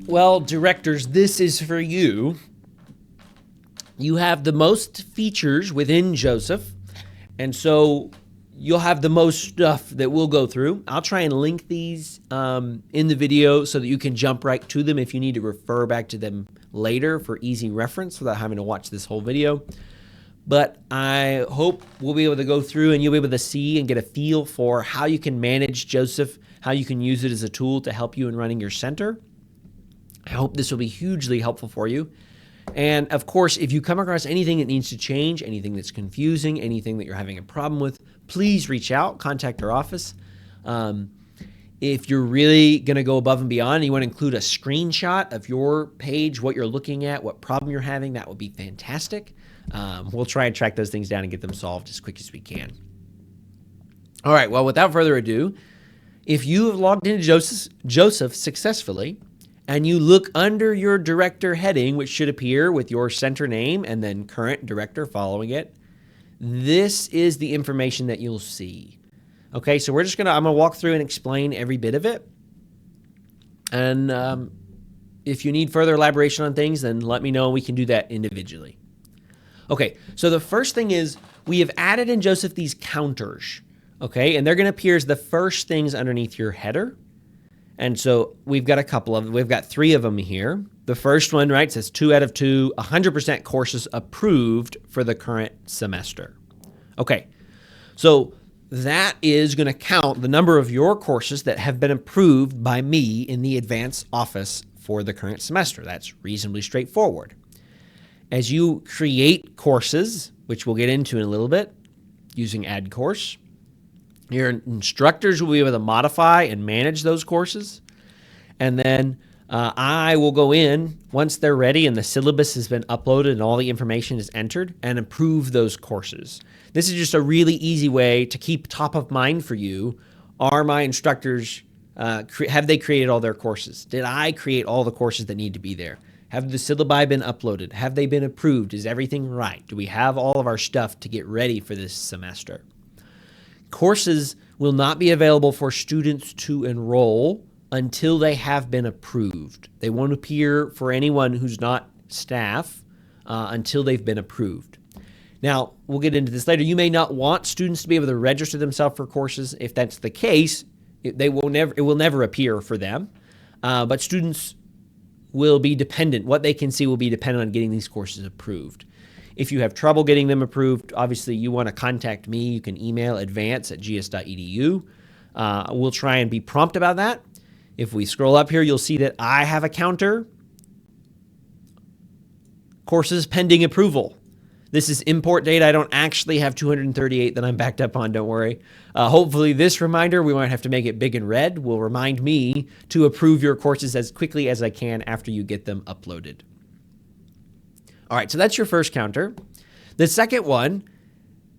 Well, directors, this is for you. You have the most features within Joseph, and so you'll have the most stuff that we'll go through. I'll try and link these in the video so that you can jump right to them if you need to refer back to them later for easy reference without having to watch this whole video. But I hope we'll be able to go through and you'll be able to see and get a feel for how you can manage Joseph, how you can use it as a tool to help you in running your center. I hope this will be hugely helpful for you. And of course, if you come across anything that needs to change, anything that's confusing, anything that you're having a problem with, please reach out, contact our office. If you're really going to go above and beyond and you want to include a screenshot of your page, what you're looking at, what problem you're having, that would be fantastic. We'll try and track those things down and get them solved as quick as we can. All right, well, without further ado, if you have logged into Joseph successfully, and you look under your director heading, which should appear with your center name and then current director following it, this is the information that you'll see. Okay, so I'm gonna walk through and explain every bit of it. And if you need further elaboration on things, then let me know and we can do that individually. Okay, so the first thing is we have added in Joseph these counters, okay? And they're gonna appear as the first things underneath your header. And so we've got a couple of them. We've got 3 of them here. The first one, right, says 2 out of 2, 100% courses approved for the current semester. Okay, so that is going to count the number of your courses that have been approved by me in the advanced office for the current semester. That's reasonably straightforward. As you create courses, which we'll get into in a little bit, using add course, your instructors will be able to modify and manage those courses. And then I will go in once they're ready and the syllabus has been uploaded and all the information is entered and approve those courses. This is just a really easy way to keep top of mind for you. Are my instructors, have they created all their courses? Did I create all the courses that need to be there? Have the syllabi been uploaded? Have they been approved? Is everything right? Do we have all of our stuff to get ready for this semester? Courses will not be available for students to enroll until they have been approved. They won't appear for anyone who's not staff until they've been approved. Now, we'll get into this later. You may not want students to be able to register themselves for courses. If that's the case, it will never appear for them. But students will be dependent. What they can see will be dependent on getting these courses approved. If you have trouble getting them approved, obviously you want to contact me. You can email advance@gs.edu. We'll try and be prompt about that. If we scroll up here, you'll see that I have a counter. Courses pending approval. This is import data. I don't actually have 238 that I'm backed up on, don't worry. Hopefully this reminder, we won't have to make it big and red, will remind me to approve your courses as quickly as I can after you get them uploaded. All right, so that's your first counter. The second one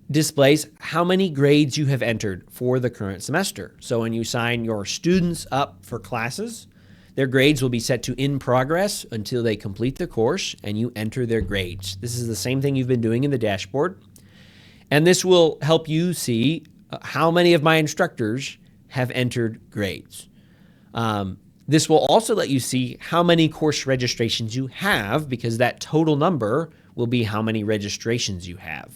displays how many grades you have entered for the current semester. So when you sign your students up for classes, their grades will be set to in progress until they complete the course and you enter their grades. This is the same thing you've been doing in the dashboard. And this will help you see how many of my instructors have entered grades. This will also let you see how many course registrations you have, because that total number will be how many registrations you have.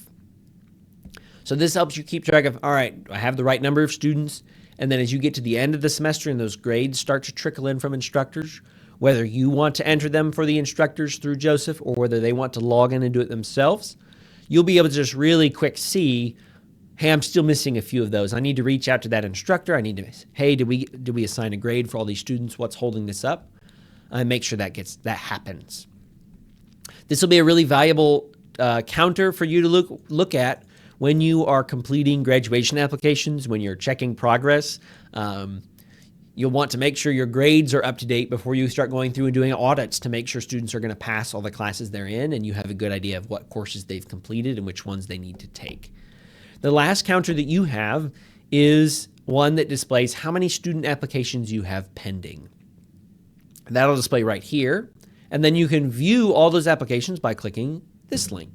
So this helps you keep track of, all right, I have the right number of students. And then as you get to the end of the semester and those grades start to trickle in from instructors, whether you want to enter them for the instructors through Joseph or whether they want to log in and do it themselves, you'll be able to just really quick see, hey, I'm still missing a few of those. I need to reach out to that instructor. I need to, hey, did we assign a grade for all these students? What's holding this up? And make sure that happens. This will be a really valuable counter for you to look at when you are completing graduation applications, when you're checking progress. You'll want to make sure your grades are up to date before you start going through and doing audits to make sure students are going to pass all the classes they're in and you have a good idea of what courses they've completed and which ones they need to take. The last counter that you have is one that displays how many student applications you have pending. That'll display right here. And then you can view all those applications by clicking this link.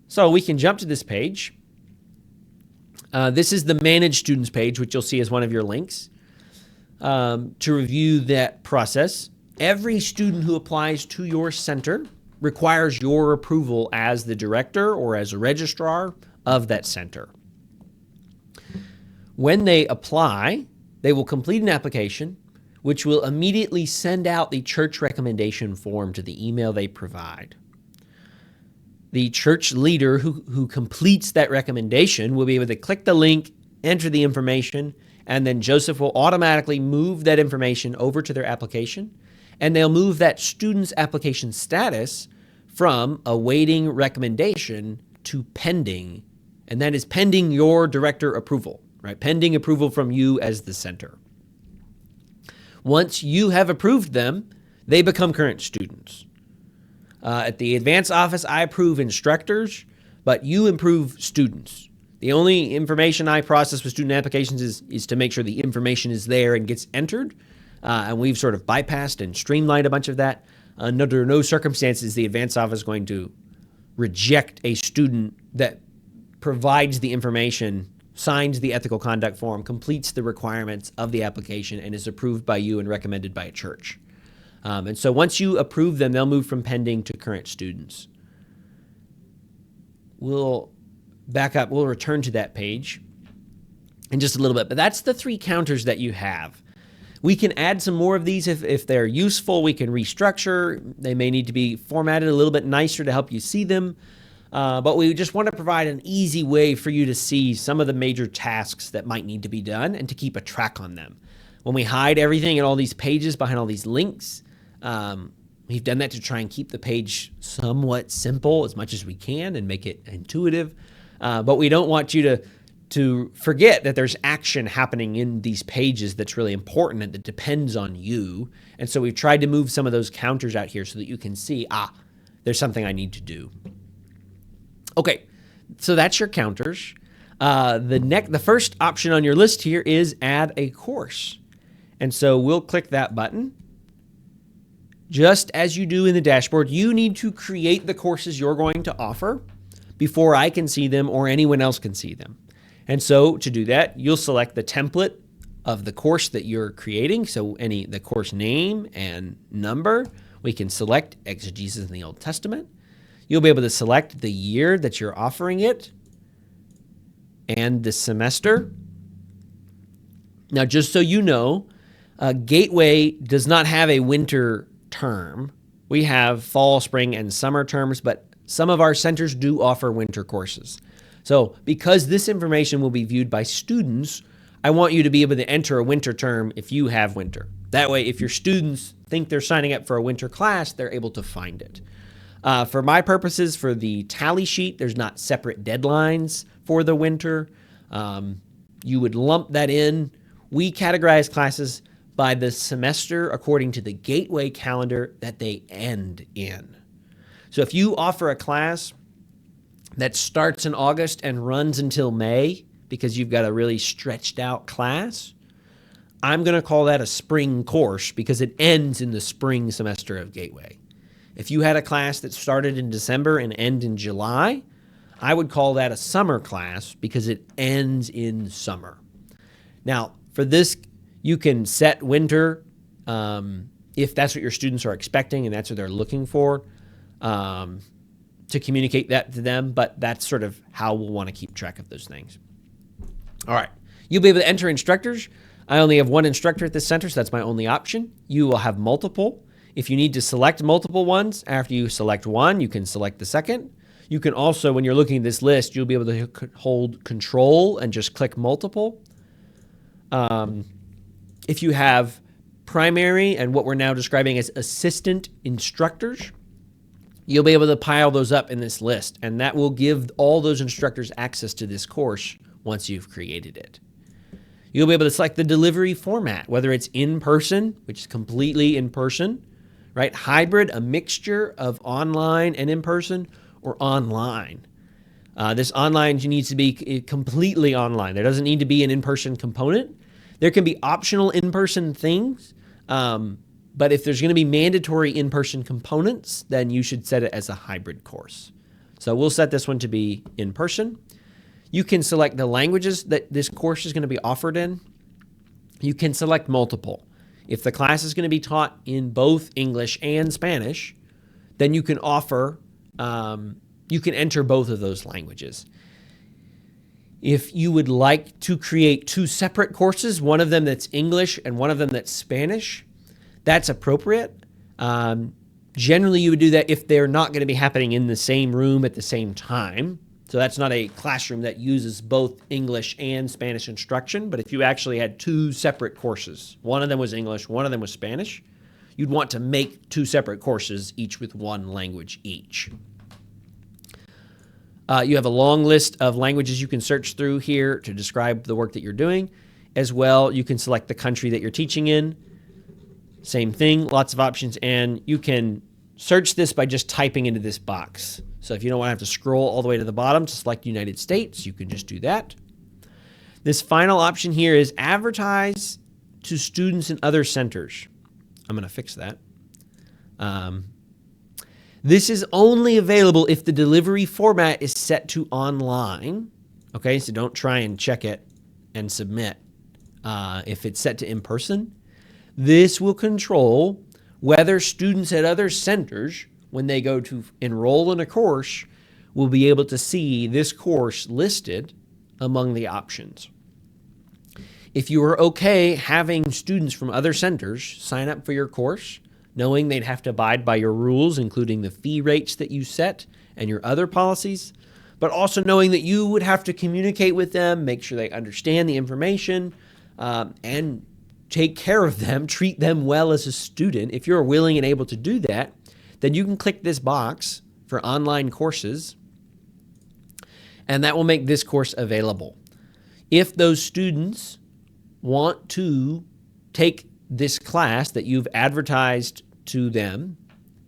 So we can jump to this page. This is the Manage Students page, which you'll see as one of your links. to review that process. Every student who applies to your center requires your approval as the director or as a registrar of that center. When they apply, they will complete an application, which will immediately send out the church recommendation form to the email they provide. The church leader who completes that recommendation will be able to click the link, enter the information, and then Joseph will automatically move that information over to their application, and they'll move that student's application status from awaiting recommendation to pending, and that is pending your director approval, right? Pending approval from you as the center. Once you have approved them, they become current students. At the advanced office, I approve instructors, but you approve students. The only information I process with student applications is to make sure the information is there and gets entered. And we've sort of bypassed and streamlined a bunch of that. Under no circumstances the advanced office is going to reject a student that provides the information, signs the ethical conduct form, completes the requirements of the application, and is approved by you and recommended by a church. And so once you approve them, they'll move from pending to current students. We'll back up. We'll return to that page in just a little bit. But that's the 3 counters that you have. We can add some more of these if they're useful. We can restructure. They may need to be formatted a little bit nicer to help you see them. But we just want to provide an easy way for you to see some of the major tasks that might need to be done and to keep a track on them. When we hide everything in all these pages behind all these links, we've done that to try and keep the page somewhat simple as much as we can and make it intuitive. But we don't want you to forget that there's action happening in these pages that's really important and that depends on you. And so we've tried to move some of those counters out here so that you can see, there's something I need to do. Okay, so that's your counters. The first option on your list here is add a course. And so we'll click that button. Just as you do in the dashboard, you need to create the courses you're going to offer before I can see them or anyone else can see them. And so to do that, you'll select the template of the course that you're creating. So the course name and number, we can select Exegesis in the Old Testament. You'll be able to select the year that you're offering it and the semester. Now, just so you know, Gateway does not have a winter term. We have fall, spring, and summer terms, but some of our centers do offer winter courses. So because this information will be viewed by students, I want you to be able to enter a winter term if you have winter. That way, if your students think they're signing up for a winter class, they're able to find it. For my purposes, for the tally sheet, there's not separate deadlines for the winter. You would lump that in. We categorize classes by the semester according to the Gateway calendar that they end in. So if you offer a class that starts in August and runs until May because you've got a really stretched out class, I'm going to call that a spring course because it ends in the spring semester of Gateway. If you had a class that started in December and end in July, I would call that a summer class because it ends in summer. Now, for this, you can set winter if that's what your students are expecting and that's what they're looking for, to communicate that to them, but that's sort of how we'll want to keep track of those things. All right, you'll be able to enter instructors. I only have one instructor at this center, so that's my only option. You will have multiple. If you need to select multiple ones, after you select one, you can select the second. You can also, when you're looking at this list, you'll be able to hold control and just click multiple. If you have primary and what we're now describing as assistant instructors, you'll be able to pile those up in this list, and that will give all those instructors access to this course once you've created it. You'll be able to select the delivery format, whether it's in person, which is completely in person, right? Hybrid, a mixture of online and in person, or online. This online needs to be completely online. There doesn't need to be an in-person component. There can be optional in-person things, but if there's going to be mandatory in-person components, then you should set it as a hybrid course. So we'll set this one to be in person. You can select the languages that this course is going to be offered in. You can select multiple. If the class is going to be taught in both English and Spanish, then you can offer, you can enter both of those languages. If you would like to create two separate courses, one of them that's English and one of them that's Spanish, that's appropriate. Generally, you would do that if they're not going to be happening in the same room at the same time. So that's not a classroom that uses both English and Spanish instruction. But if you actually had two separate courses, one of them was English, one of them was Spanish, you'd want to make two separate courses, each with one language each. You have a long list of languages you can search through here to describe the work that you're doing. As well, you can select the country that you're teaching in. Same thing, lots of options, and you can search this by just typing into this box. So if you don't want to have to scroll all the way to the bottom to select United States, you can just do that. This final option here is advertise to students in other centers. I'm going to fix that. This is only available if the delivery format is set to online. Okay, so don't try and check it and submit. If it's set to in-person, this will control whether students at other centers, when they go to enroll in a course, will be able to see this course listed among the options. If you are okay having students from other centers sign up for your course, knowing they'd have to abide by your rules, including the fee rates that you set and your other policies, but also knowing that you would have to communicate with them, make sure they understand the information, and take care of them, treat them well as a student. If you're willing and able to do that, then you can click this box for online courses, and that will make this course available. If those students want to take this class that you've advertised to them,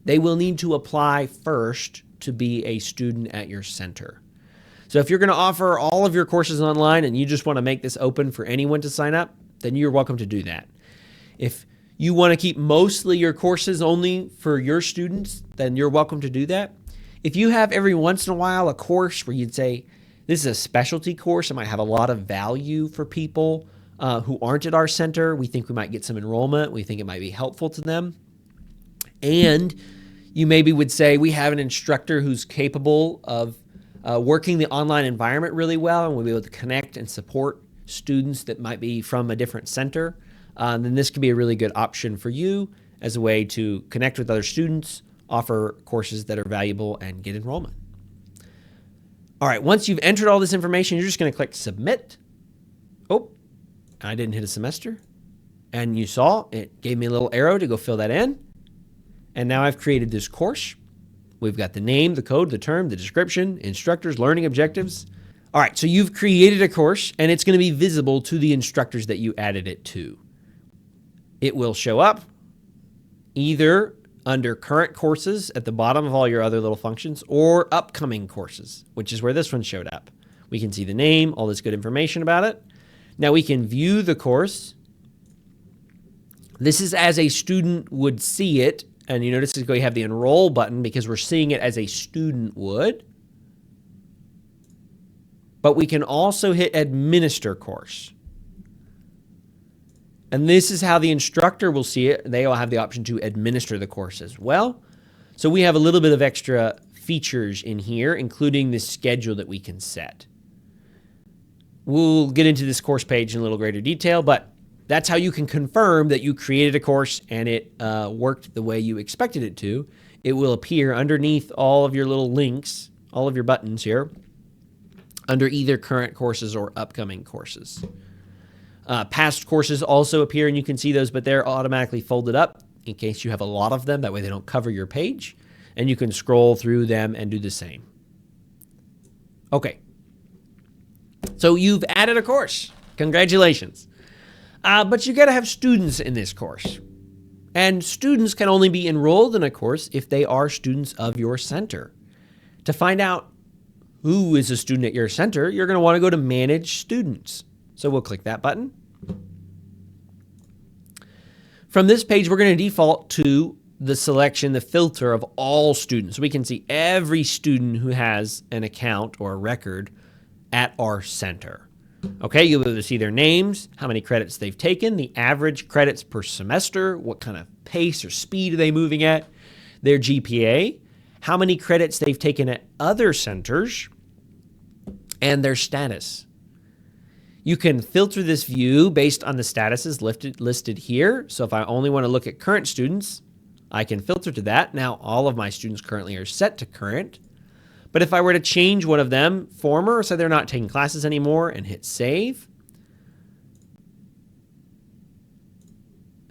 they will need to apply first to be a student at your center. So if you're going to offer all of your courses online and you just want to make this open for anyone to sign up, then you're welcome to do that. If you want to keep mostly your courses only for your students, then you're welcome to do that. If you have every once in a while a course where you'd say, this is a specialty course, it might have a lot of value for people who aren't at our center, we think we might get some enrollment, we think it might be helpful to them, and you maybe would say, we have an instructor who's capable of working the online environment really well, and we'll be able to connect and support students that might be from a different center, then this could be a really good option for you as a way to connect with other students, offer courses that are valuable, and get enrollment. All right, once you've entered all this information, you're just going to click Submit. Oh, I didn't hit a semester. And you saw it gave me a little arrow to go fill that in. And now I've created this course. We've got the name, the code, the term, the description, instructors, learning objectives. All right, so you've created a course, and it's going to be visible to the instructors that you added it to. It will show up either under current courses at the bottom of all your other little functions, or upcoming courses, which is where this one showed up. We can see the name, all this good information about it. Now we can view the course. This is as a student would see it, and you notice you have the enroll button because we're seeing it as a student would. But we can also hit administer course. And this is how the instructor will see it. They will have the option to administer the course as well. So we have a little bit of extra features in here, including the schedule that we can set. We'll get into this course page in a little greater detail, but that's how you can confirm that you created a course and it worked the way you expected it to. It will appear underneath all of your little links, all of your buttons here, under either current courses or upcoming courses. Past courses also appear, and you can see those, but they're automatically folded up in case you have a lot of them. That way they don't cover your page, and you can scroll through them and do the same. Okay. So you've added a course. Congratulations. But you got to have students in this course. And students can only be enrolled in a course if they are students of your center. To find out who is a student at your center, you're going to want to go to Manage Students. So we'll click that button. From this page, we're going to default to the selection, the filter of all students. We can see every student who has an account or a record at our center. Okay, you'll be able to see their names, how many credits they've taken, the average credits per semester, what kind of pace or speed are they moving at, their GPA, how many credits they've taken at other centers, and their status. You can filter this view based on the statuses listed here. So if I only want to look at current students, I can filter to that. Now, all of my students currently are set to current. But if I were to change one of them, former, so they're not taking classes anymore, and hit save,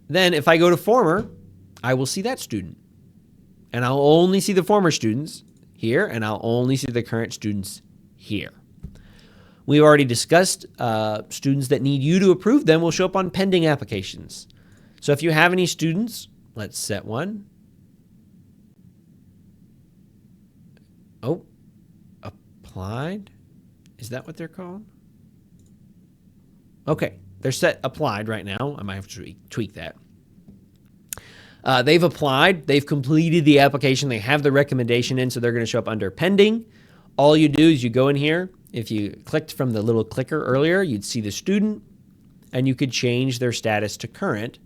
then if I go to former, I will see that student. And I'll only see the former students here, and I'll only see the current students here. We've already discussed students that need you to approve them will show up on pending applications. So if you have any students, let's set one. Oh, applied. Is that what they're called? Okay, they're set applied right now. I might have to tweak that. They've applied. They've completed the application. They have the recommendation in, so they're going to show up under pending. All you do is you go in here. If you clicked from the little clicker earlier, you'd see the student, and you could change their status to current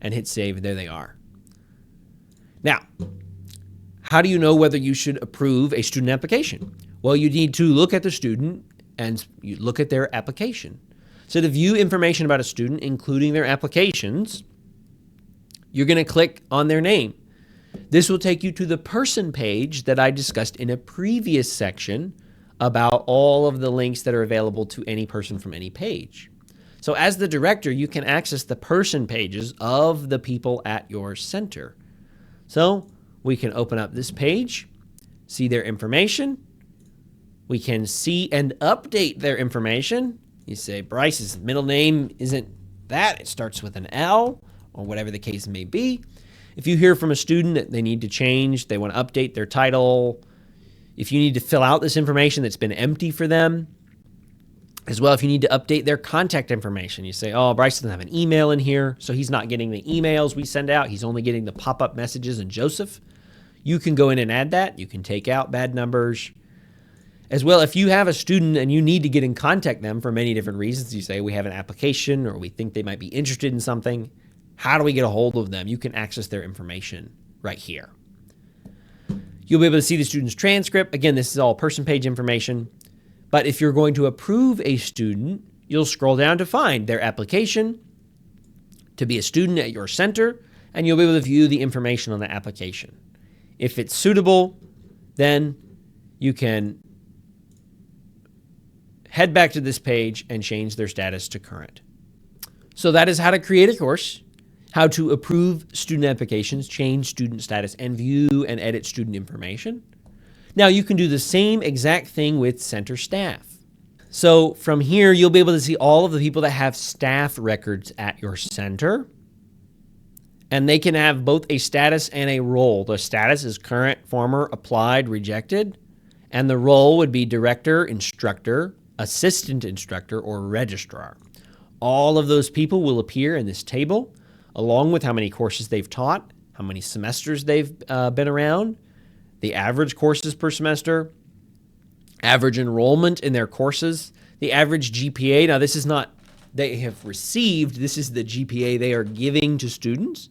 and hit save, and there they are. Now, how do you know whether you should approve a student application? Well, you need to look at the student and you look at their application. So to view information about a student, including their applications, you're going to click on their name. This will take you to the person page that I discussed in a previous section about all of the links that are available to any person from any page. So as the director, you can access the person pages of the people at your center. So we can open up this page, see their information. We can see and update their information. You say Bryce's middle name isn't that, it starts with an L, or whatever the case may be. If you hear from a student that they need to change, they want to update their title, if you need to fill out this information that's been empty for them, as well, if you need to update their contact information, you say, oh, Bryce doesn't have an email in here, so he's not getting the emails we send out. He's only getting the pop-up messages and Joseph. You can go in and add that. You can take out bad numbers. As well, if you have a student and you need to get in contact with them for many different reasons, you say we have an application or we think they might be interested in something, how do we get a hold of them? You can access their information right here. You'll be able to see the student's transcript. Again, this is all person page information. But if you're going to approve a student, you'll scroll down to find their application to be a student at your center, and you'll be able to view the information on the application. If it's suitable, then you can head back to this page and change their status to current. So that is how to create a course, how to approve student applications, change student status, and view and edit student information. Now you can do the same exact thing with center staff. So from here, you'll be able to see all of the people that have staff records at your center. And they can have both a status and a role. The status is current, former, applied, rejected. And the role would be director, instructor, assistant instructor, or registrar. All of those people will appear in this table, along with how many courses they've taught, how many semesters they've been around, the average courses per semester, average enrollment in their courses, the average GPA. Now, this is not they have received, this is the GPA they are giving to students,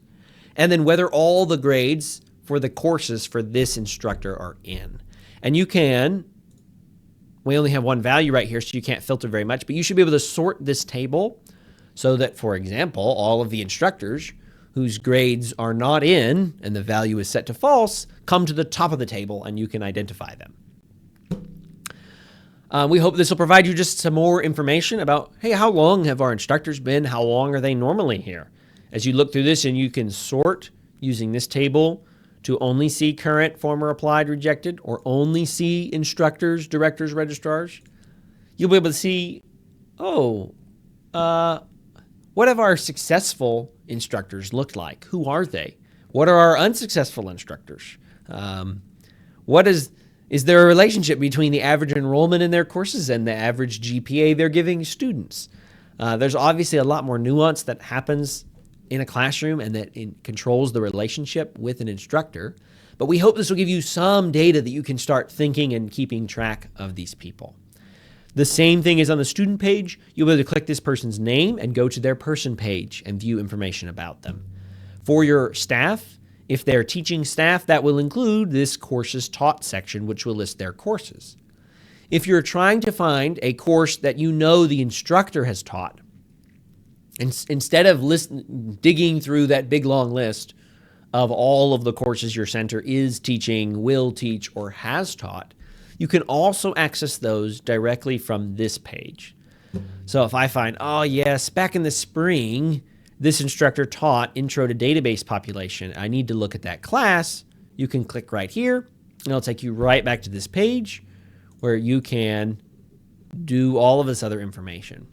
and then whether all the grades for the courses for this instructor are in. And you can, we only have one value right here, so you can't filter very much, but you should be able to sort this table so that, for example, all of the instructors whose grades are not in and the value is set to false come to the top of the table and you can identify them. We hope this will provide you just some more information about, hey, how long have our instructors been? How long are they normally here? As you look through this, and you can sort using this table to only see current, former, applied, rejected, or only see instructors, directors, registrars. You'll be able to see, what have our successful instructors looked like? Who are they? What are our unsuccessful instructors? Is there a relationship between the average enrollment in their courses and the average GPA they're giving students? There's obviously a lot more nuance that happens in a classroom and that controls the relationship with an instructor. But we hope this will give you some data that you can start thinking and keeping track of these people. The same thing is on the student page. You'll be able to click this person's name and go to their person page and view information about them. For your staff, if they're teaching staff, that will include this courses taught section, which will list their courses. If you're trying to find a course that you know the instructor has taught, instead of digging through that big long list of all of the courses your center is teaching, will teach, or has taught, you can also access those directly from this page. So if I find, oh yes, back in the spring, this instructor taught Intro to Database Population, I need to look at that class, you can click right here, and it'll take you right back to this page where you can do all of this other information.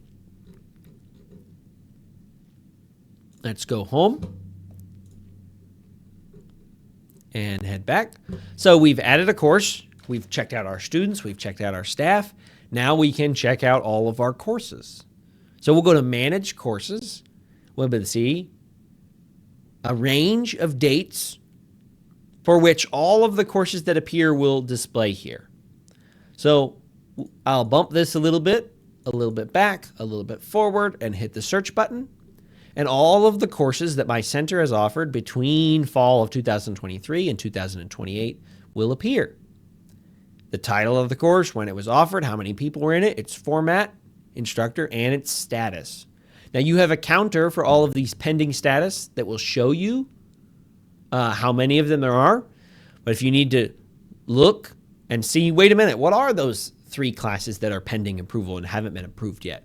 Let's go home and head back. So we've added a course. We've checked out our students. We've checked out our staff. Now we can check out all of our courses. So we'll go to Manage Courses. We'll be able to see a range of dates for which all of the courses that appear will display here. So I'll bump this a little bit back, a little bit forward, and hit the search button. And all of the courses that my center has offered between fall of 2023 and 2028 will appear. The title of the course, when it was offered, how many people were in it, its format, instructor, and its status. Now you have a counter for all of these pending status that will show you how many of them there are. But if you need to look and see, wait a minute, what are those 3 classes that are pending approval and haven't been approved yet?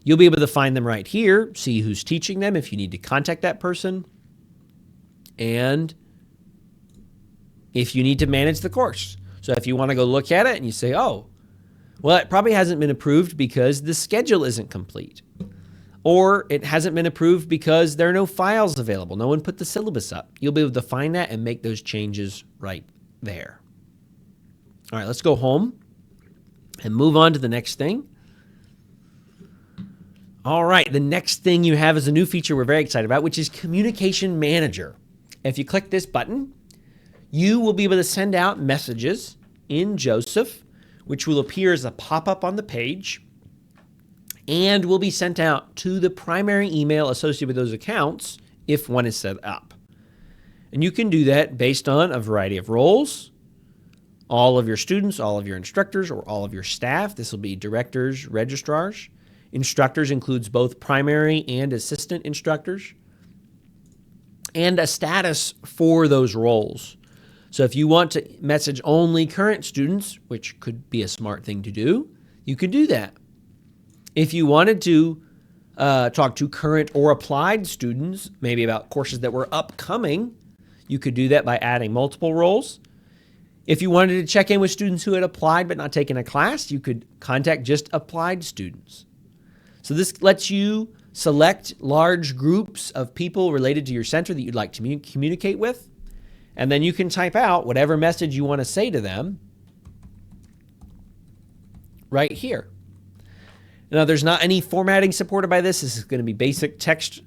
You'll be able to find them right here, see who's teaching them if you need to contact that person, and if you need to manage the course. So if you want to go look at it and you say, oh, well, it probably hasn't been approved because the schedule isn't complete. Or it hasn't been approved because there are no files available. No one put the syllabus up. You'll be able to find that and make those changes right there. All right, let's go home and move on to the next thing. All right, the next thing you have is a new feature we're very excited about, which is Communication Manager. If you click this button, you will be able to send out messages in Joseph, which will appear as a pop-up on the page and will be sent out to the primary email associated with those accounts if one is set up. And you can do that based on a variety of roles, all of your students, all of your instructors, or all of your staff. This will be directors, registrars. Instructors includes both primary and assistant instructors, and a status for those roles. So if you want to message only current students, which could be a smart thing to do, you could do that. If you wanted to talk to current or applied students, maybe about courses that were upcoming, you could do that by adding multiple roles. If you wanted to check in with students who had applied but not taken a class, you could contact just applied students. So this lets you select large groups of people related to your center that you'd like to communicate with, and then you can type out whatever message you want to say to them right here. Now, there's not any formatting supported by this. This is going to be basic text.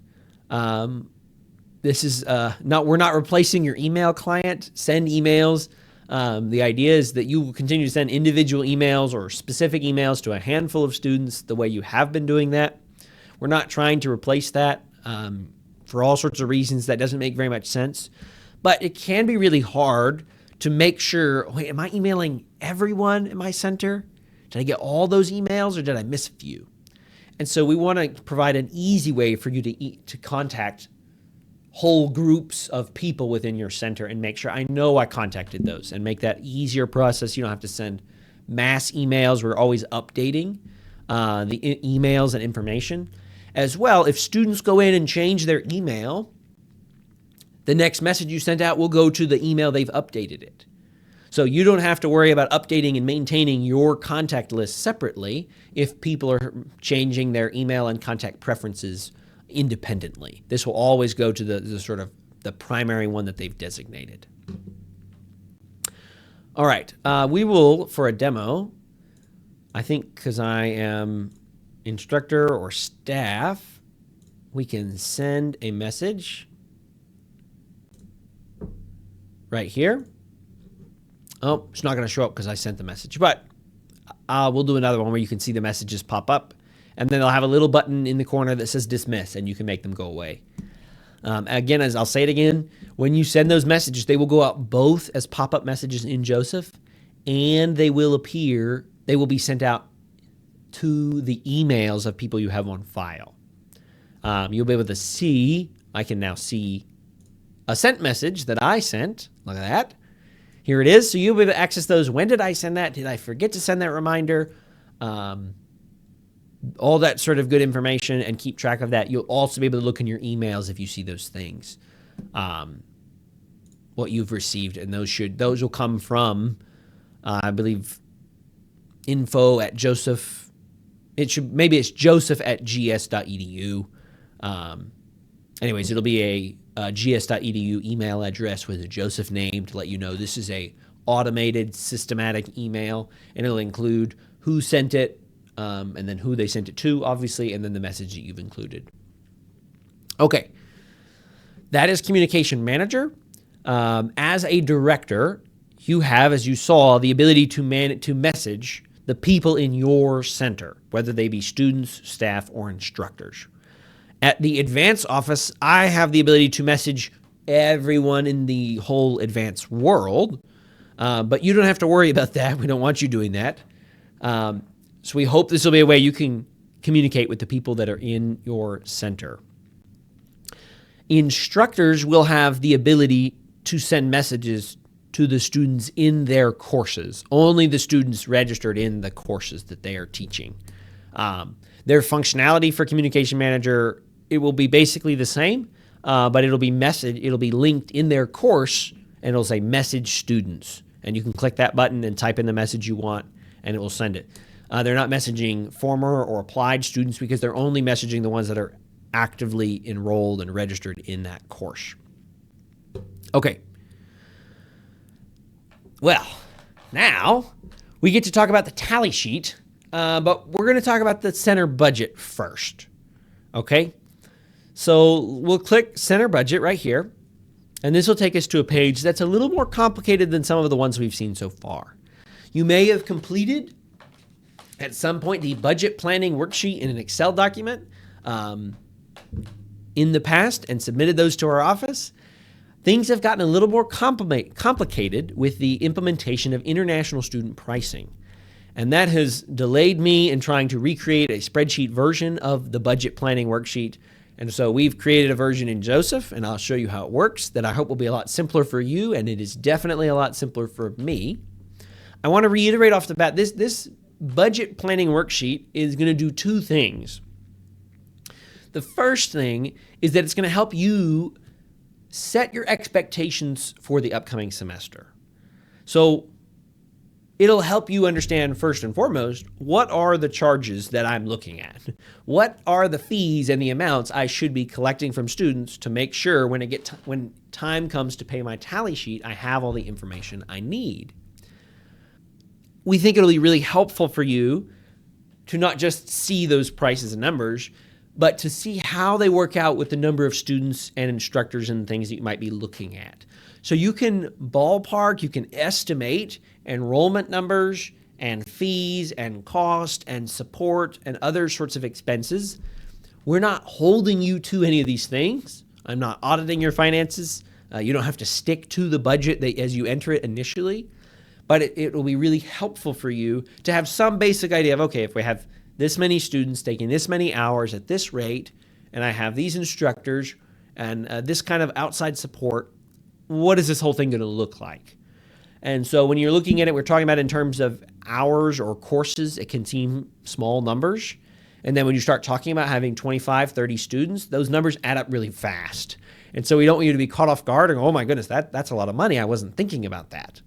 This is we're not replacing your email client. Send emails. The idea is that you will continue to send individual emails or specific emails to a handful of students the way you have been doing that. We're not trying to replace that for all sorts of reasons. That doesn't make very much sense. But it can be really hard to make sure, wait, am I emailing everyone in my center? Did I get all those emails or did I miss a few? And so we want to provide an easy way for you to contact whole groups of people within your center and make sure I know I contacted those and make that easier process. You don't have to send mass emails. We're always updating the emails and information. As well, if students go in and change their email, the next message you sent out will go to the email they've updated it. So you don't have to worry about updating and maintaining your contact list separately if people are changing their email and contact preferences independently. This will always go to the sort of the primary one that they've designated. All right, we will, for a demo, I think because I am instructor or staff, we can send a message right here. Oh, it's not going to show up because I sent the message, but we'll do another one where you can see the messages pop up, and then they'll have a little button in the corner that says dismiss, and you can make them go away. Again, as I'll say it again, when you send those messages, they will go out both as pop-up messages in Joseph, and they will be sent out to the emails of people you have on file. You'll be able to see, I can now see a sent message that I sent. Look at that. Here it is. So you'll be able to access those. When did I send that? Did I forget to send that reminder? All that sort of good information, and keep track of that. You'll also be able to look in your emails if you see those things, what you've received, and those will come from, I believe, info at Joseph. Maybe it's joseph@gs.edu. Anyways, it'll be a gs.edu email address with a Joseph name to let you know this is a automated, systematic email, and it'll include who sent it, and then who they sent it to, obviously, and then the message that you've included. Okay, that is Communication Manager. As a director, you have, as you saw, the ability to message the people in your center, whether they be students, staff, or instructors. At the advanced office, I have the ability to message everyone in the whole advanced world, but you don't have to worry about that. We don't want you doing that. So we hope this will be a way you can communicate with the people that are in your center. Instructors will have the ability to send messages to the students in their courses, only the students registered in the courses that they are teaching. Their functionality for Communication Manager, it will be basically the same, but it'll be linked in their course, and it'll say message students. And you can click that button and type in the message you want, and it will send it. They're not messaging former or applied students because they're only messaging the ones that are actively enrolled and registered in that course. Okay. Well, now we get to talk about the tally sheet, but we're going to talk about the center budget first. Okay? So we'll click Center Budget right here, and this will take us to a page that's a little more complicated than some of the ones we've seen so far. You may have completed at some point the budget planning worksheet in an Excel document in the past and submitted those to our office. Things have gotten a little more complicated with the implementation of international student pricing. And that has delayed me in trying to recreate a spreadsheet version of the budget planning worksheet. And so we've created a version in Joseph, and I'll show you how it works, that I hope will be a lot simpler for you, and it is definitely a lot simpler for me. I want to reiterate off the bat, this budget planning worksheet is going to do two things. The first thing is that it's going to help you set your expectations for the upcoming semester. So it'll help you understand, first and foremost, what are the charges that I'm looking at? What are the fees and the amounts I should be collecting from students to make sure when time comes to pay my tally sheet, I have all the information I need. We think it'll be really helpful for you to not just see those prices and numbers, but to see how they work out with the number of students and instructors and things that you might be looking at. So you can ballpark, you can estimate enrollment numbers and fees and cost and support and other sorts of expenses. We're not holding you to any of these things. I'm not auditing your finances. You don't have to stick to the budget as you enter it initially, but it will be really helpful for you to have some basic idea of, okay, if we have this many students taking this many hours at this rate, and I have these instructors and this kind of outside support, what is this whole thing going to look like? And so when you're looking at it, we're talking about in terms of hours or courses, it can seem small numbers. And then when you start talking about having 25, 30 students, those numbers add up really fast. And so we don't want you to be caught off guard and go, oh my goodness, that's a lot of money. I wasn't thinking about that.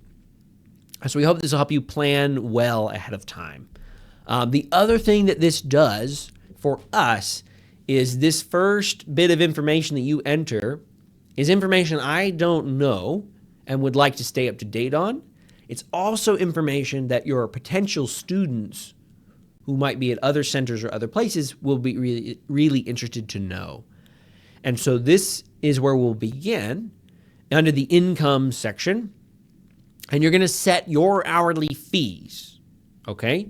So we hope this will help you plan well ahead of time. The other thing that this does for us is this first bit of information that you enter is information I don't know and would like to stay up to date on. It's also information that your potential students who might be at other centers or other places will be really, really interested to know. And so this is where we'll begin under the income section, and you're going to set your hourly fees, okay?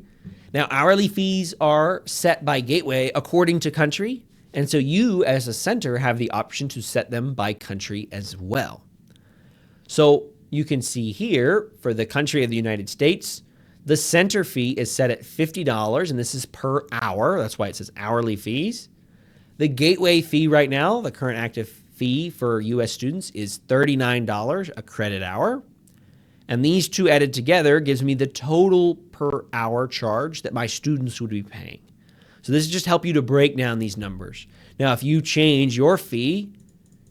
Now, hourly fees are set by Gateway according to country, and so you as a center have the option to set them by country as well. So you can see here for the country of the United States, the center fee is set at $50, and this is per hour. That's why it says hourly fees. The Gateway fee right now, the current active fee for U.S. students is $39 a credit hour. And these two added together gives me the total per hour charge that my students would be paying. So this is just help you to break down these numbers. Now, if you change your fee,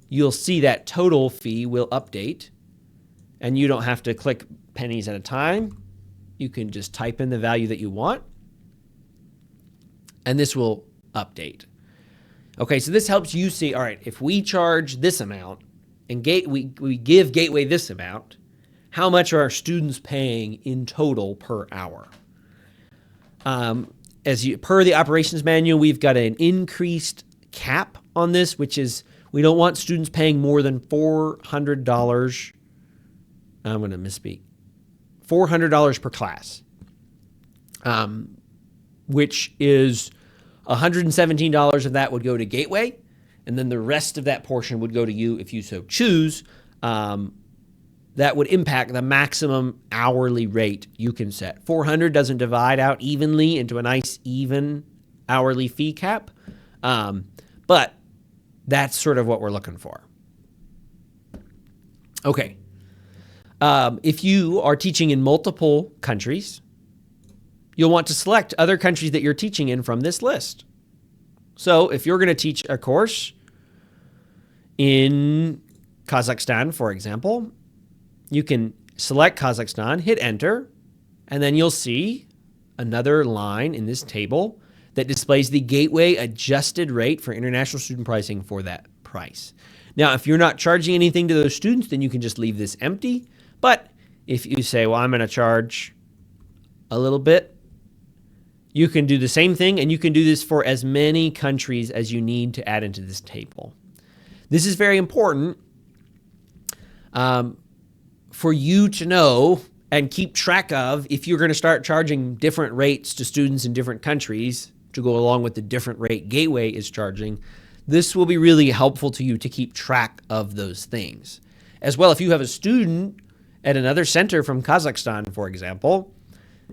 you'll see that total fee will update, and you don't have to click pennies at a time. You can just type in the value that you want, and this will update. Okay, so this helps you see, all right, if we charge this amount and we give Gateway this amount, how much are our students paying in total per hour? Per the operations manual, we've got an increased cap on this, which is we don't want students paying more than $400. I'm going to misspeak. $400 per class, which is $117 of that would go to Gateway, and then the rest of that portion would go to you if you so choose. That would impact the maximum hourly rate you can set. 400 doesn't divide out evenly into a nice even hourly fee cap, but that's sort of what we're looking for. Okay. If you are teaching in multiple countries, you'll want to select other countries that you're teaching in from this list. So if you're going to teach a course in Kazakhstan, for example, you can select Kazakhstan, hit enter, and then you'll see another line in this table that displays the Gateway adjusted rate for international student pricing for that price. Now, if you're not charging anything to those students, then you can just leave this empty. But if you say, well, I'm going to charge a little bit, you can do the same thing, and you can do this for as many countries as you need to add into this table. This is very important for you to know and keep track of if you're going to start charging different rates to students in different countries to go along with the different rate Gateway is charging. This will be really helpful to you to keep track of those things. As well, if you have a student at another center from Kazakhstan, for example,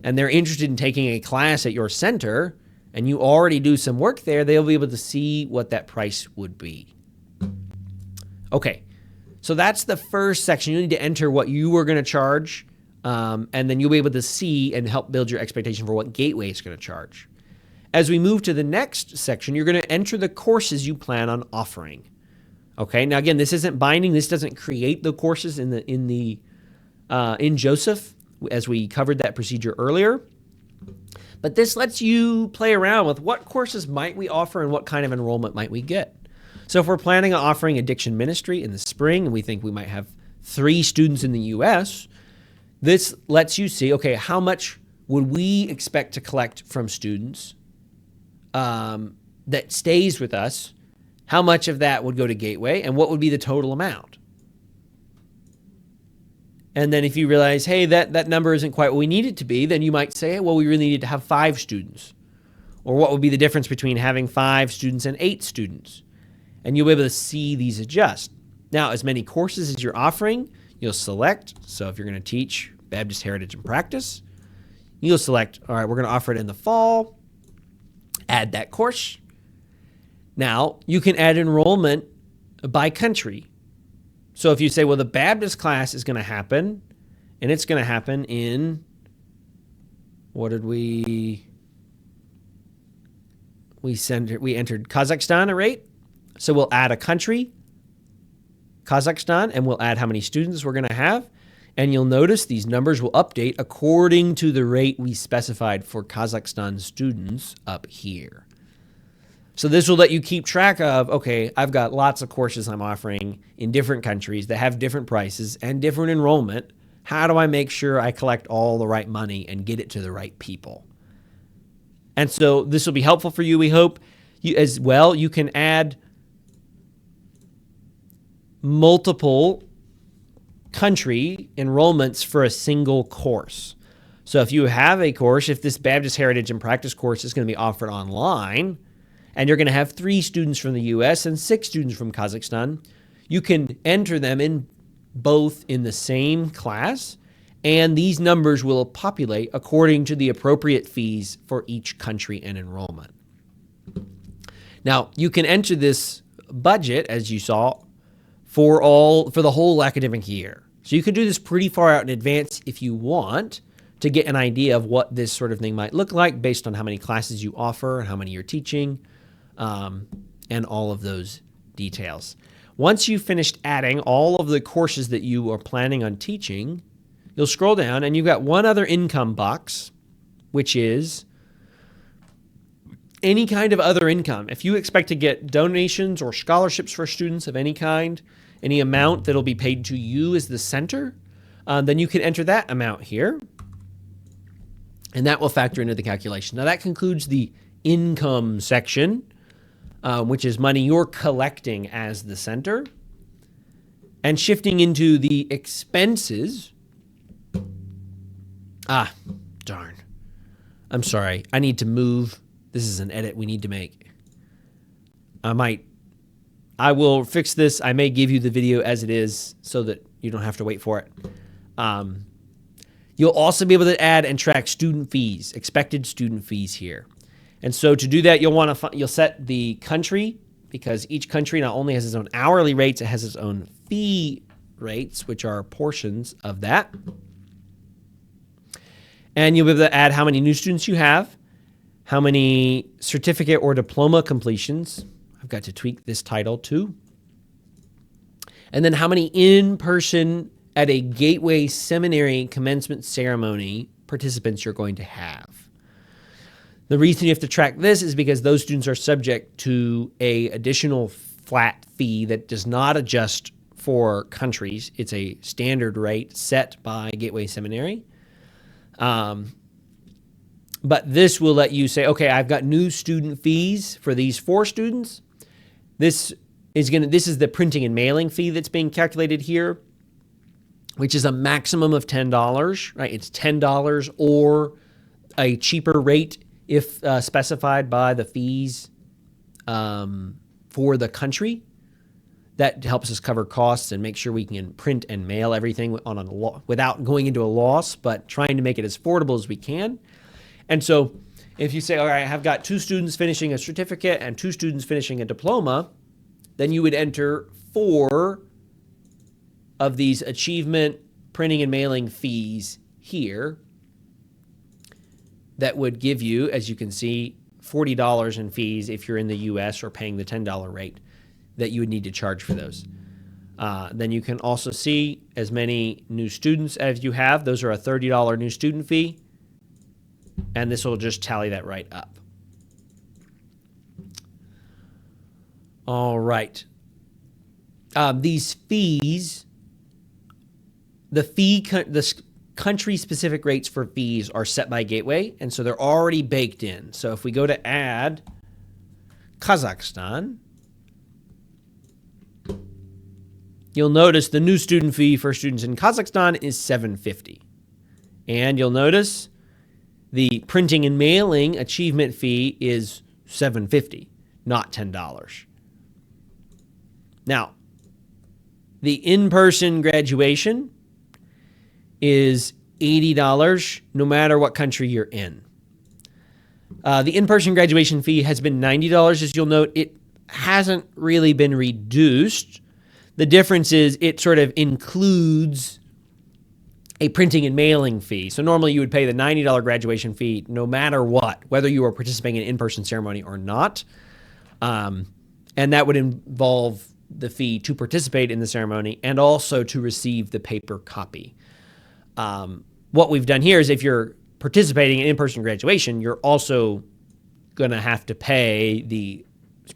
and they're interested in taking a class at your center, and you already do some work there, they'll be able to see what that price would be. Okay, so that's the first section. You need to enter what you are going to charge, and then you'll be able to see and help build your expectation for what Gateway is going to charge. As we move to the next section, you're going to enter the courses you plan on offering. Okay, now again, this isn't binding. This doesn't create the courses in Joseph, as we covered that procedure earlier. But this lets you play around with what courses might we offer and what kind of enrollment might we get. So if we're planning on offering addiction ministry in the spring, and we think we might have 3 students in the U.S., this lets you see, okay, how much would we expect to collect from students that stays with us? How much of that would go to Gateway, and what would be the total amount? And then if you realize, hey, that number isn't quite what we need it to be, then you might say, well, we really need to have 5 students. Or what would be the difference between having 5 students and 8 students? And you'll be able to see these adjust. Now, as many courses as you're offering, you'll select. So if you're going to teach Baptist Heritage and Practice, you'll select, all right, we're going to offer it in the fall. Add that course. Now, you can add enrollment by country. So if you say, well, the Baptist class is going to happen, and it's going to happen in, what did we entered Kazakhstan a rate. So we'll add a country, Kazakhstan, and we'll add how many students we're going to have. And you'll notice these numbers will update according to the rate we specified for Kazakhstan students up here. So this will let you keep track of, okay, I've got lots of courses I'm offering in different countries that have different prices and different enrollment. How do I make sure I collect all the right money and get it to the right people? And so this will be helpful for you, we hope. As well, you can add multiple country enrollments for a single course. So if you have a course, if this Baptist Heritage and Practice course is going to be offered online, and you're going to have 3 students from the US and 6 students from Kazakhstan, you can enter them in both in the same class, and these numbers will populate according to the appropriate fees for each country and enrollment. Now, you can enter this budget, as you saw, for the whole academic year. So you could do this pretty far out in advance if you want to get an idea of what this sort of thing might look like based on how many classes you offer and how many you're teaching, and all of those details. Once you've finished adding all of the courses that you are planning on teaching, you'll scroll down and you've got one other income box, which is any kind of other income. If you expect to get donations or scholarships for students of any kind, any amount that'll be paid to you as the center, then you can enter that amount here, and that will factor into the calculation. Now that concludes the income section, which is money you're collecting as the center. And shifting into the expenses. Ah, darn. I'm sorry. I need to move. This is an edit we need to make. I will fix this. I may give you the video as it is so that you don't have to wait for it. You'll also be able to add and track student fees, expected student fees here. And so to do that, you'll set the country, because each country not only has its own hourly rates, it has its own fee rates, which are portions of that. And you'll be able to add how many new students you have, how many certificate or diploma completions. I've got to tweak this title too. And then how many in-person at a Gateway Seminary commencement ceremony participants you're going to have. The reason you have to track this is because those students are subject to an additional flat fee that does not adjust for countries. It's a standard rate set by Gateway Seminary. But this will let you say, okay, I've got new student fees for these 4 students. This is the printing and mailing fee that's being calculated here, which is a maximum of $10, right? It's $10 or a cheaper rate if specified by the fees for the country. That helps us cover costs and make sure we can print and mail everything without going into a loss, but trying to make it as affordable as we can. And so if you say, all right, I've got 2 students finishing a certificate and 2 students finishing a diploma, then you would enter 4 of these achievement printing and mailing fees here. That would give you, as you can see, $40 in fees if you're in the US or paying the $10 rate that you would need to charge for those. Then you can also see as many new students as you have. Those are a $30 new student fee, and this will just tally that right up. All right. These fees, the country-specific rates for fees are set by Gateway, and so they're already baked in. So if we go to add Kazakhstan, you'll notice the new student fee for students in Kazakhstan is $750. And you'll notice the printing and mailing achievement fee is $750, not $10. Now, the in-person graduation is $80 no matter what country you're in. The in-person graduation fee has been $90, as you'll note. It hasn't really been reduced. The difference is it sort of includes a printing and mailing fee. So normally you would pay the $90 graduation fee no matter what, whether you are participating in an in-person ceremony or not. And that would involve the fee to participate in the ceremony and also to receive the paper copy. What we've done here is if you're participating in in-person graduation, you're also going to have to pay the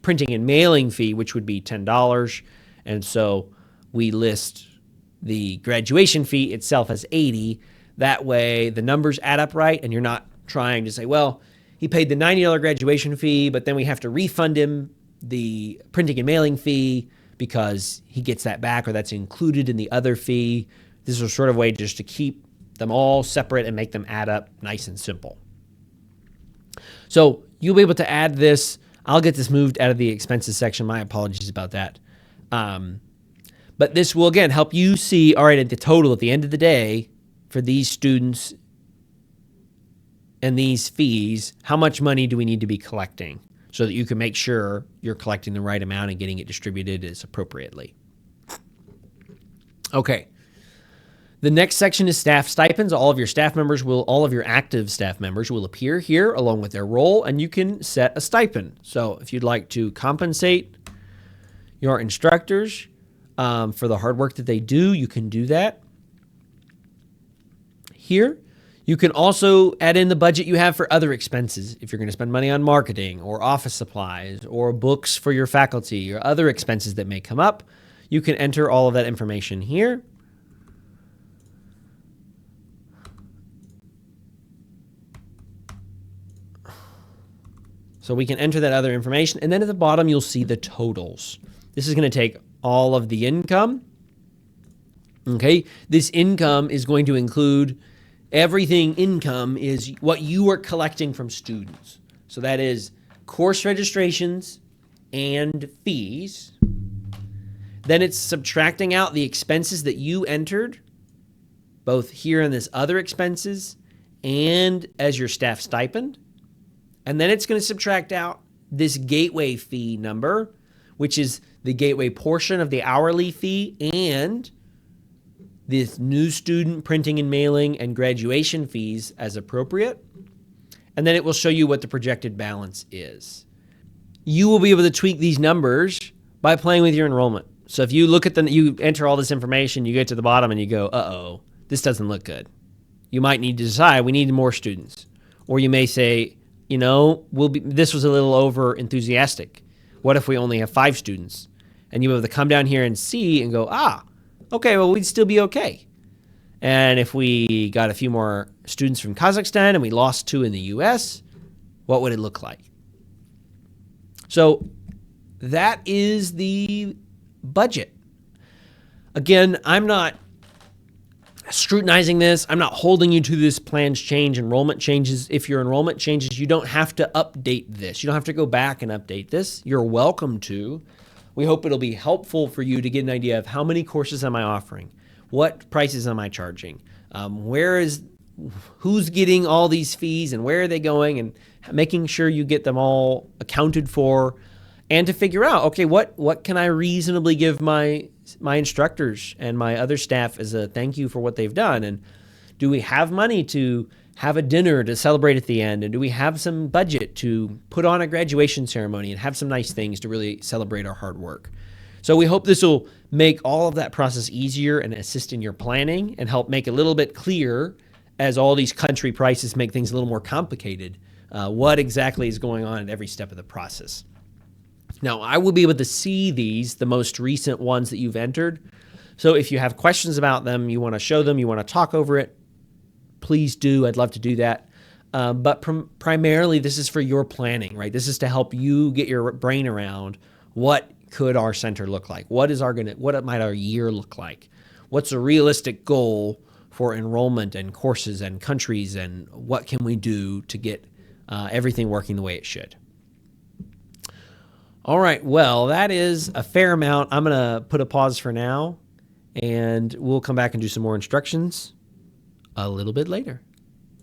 printing and mailing fee, which would be $10. And so we list the graduation fee itself as $80. That way the numbers add up right, and you're not trying to say, well, he paid the $90 graduation fee, but then we have to refund him the printing and mailing fee because he gets that back or that's included in the other fee. This is a sort of way just to keep them all separate and make them add up nice and simple. So you'll be able to add this. I'll get this moved out of the expenses section. My apologies about that. But this will, again, help you see, all right, at the total at the end of the day for these students and these fees, how much money do we need to be collecting so that you can make sure you're collecting the right amount and getting it distributed as appropriately. Okay. The next section is staff stipends. All of your active staff members will appear here along with their role, and you can set a stipend. So if you'd like to compensate your instructors for the hard work that they do, you can do that here. You can also add in the budget you have for other expenses. If you're going to spend money on marketing or office supplies or books for your faculty or other expenses that may come up, you can enter all of that information here. So we can enter that other information. And then at the bottom, you'll see the totals. This is going to take all of the income. Okay. This income is going to include everything. Income is what you are collecting from students. So that is course registrations and fees. Then it's subtracting out the expenses that you entered, both here in this other expenses and as your staff stipend. And then it's going to subtract out this gateway fee number, which is the gateway portion of the hourly fee and this new student printing and mailing and graduation fees as appropriate. And then it will show you what the projected balance is. You will be able to tweak these numbers by playing with your enrollment. So if you look at you enter all this information, you get to the bottom and you go, uh-oh, this doesn't look good. You might need to decide we need more students. Or you may say, you know, this was a little over enthusiastic. What if we only have 5 students? And you'll be able to come down here and see and go, okay, well, we'd still be okay. And if we got a few more students from Kazakhstan and we lost 2 in the US, what would it look like? So that is the budget. Again, I'm not scrutinizing this. I'm not holding you to this plans change, enrollment changes. If your enrollment changes, you don't have to update this. You don't have to go back and update this. You're welcome to. We hope it'll be helpful for you to get an idea of how many courses am I offering? What prices am I charging? Who's getting all these fees and where are they going, and making sure you get them all accounted for, and to figure out, okay, what can I reasonably give my instructors and my other staff as a thank you for what they've done? And do we have money to have a dinner to celebrate at the end? And do we have some budget to put on a graduation ceremony and have some nice things to really celebrate our hard work? So we hope this will make all of that process easier and assist in your planning and help make it a little bit clearer as all these country prices make things a little more complicated, what exactly is going on at every step of the process. Now, I will be able to see the most recent ones that you've entered. So if you have questions about them, you want to show them, you want to talk over it, please do. I'd love to do that. But primarily, this is for your planning, right? This is to help you get your brain around what could our center look like? What might our year look like? What's a realistic goal for enrollment and courses and countries, and what can we do to get everything working the way it should? All right, well, that is a fair amount. I'm going to put a pause for now, and we'll come back and do some more instructions a little bit later.